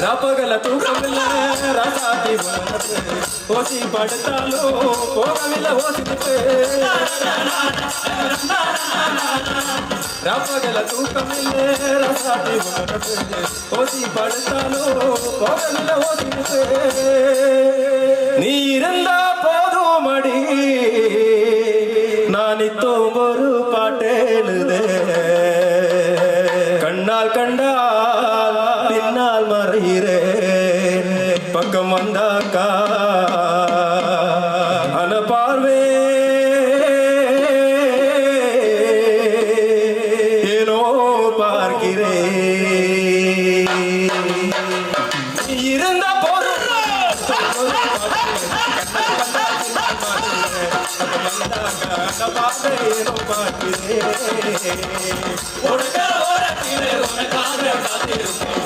ராப்பகல தூக்கமில்ல ராசாதி உனக்கு ஓசி படுத்தாலோ போகவில்லை ஓசிட்டு ராப்பகல தூக்கமில்ல ராசாதி உனக்கு ஓசி படுத்தாலோ போகவில்லை ஓசிட்டு நீ இருந்தா போதும் அடி நானித்தோம் ஒரு பாட்டேழுதே கண்ணால் கண்டால் பின்னால் மறைகிறேன் பக்கம் வந்தாக்கா அன பார்வே ஏனோ பார்க்கிறேன் இருந்த போதும் ஏனோ பார்க்கிறேன் உனக்காக காத்திருப்பேன்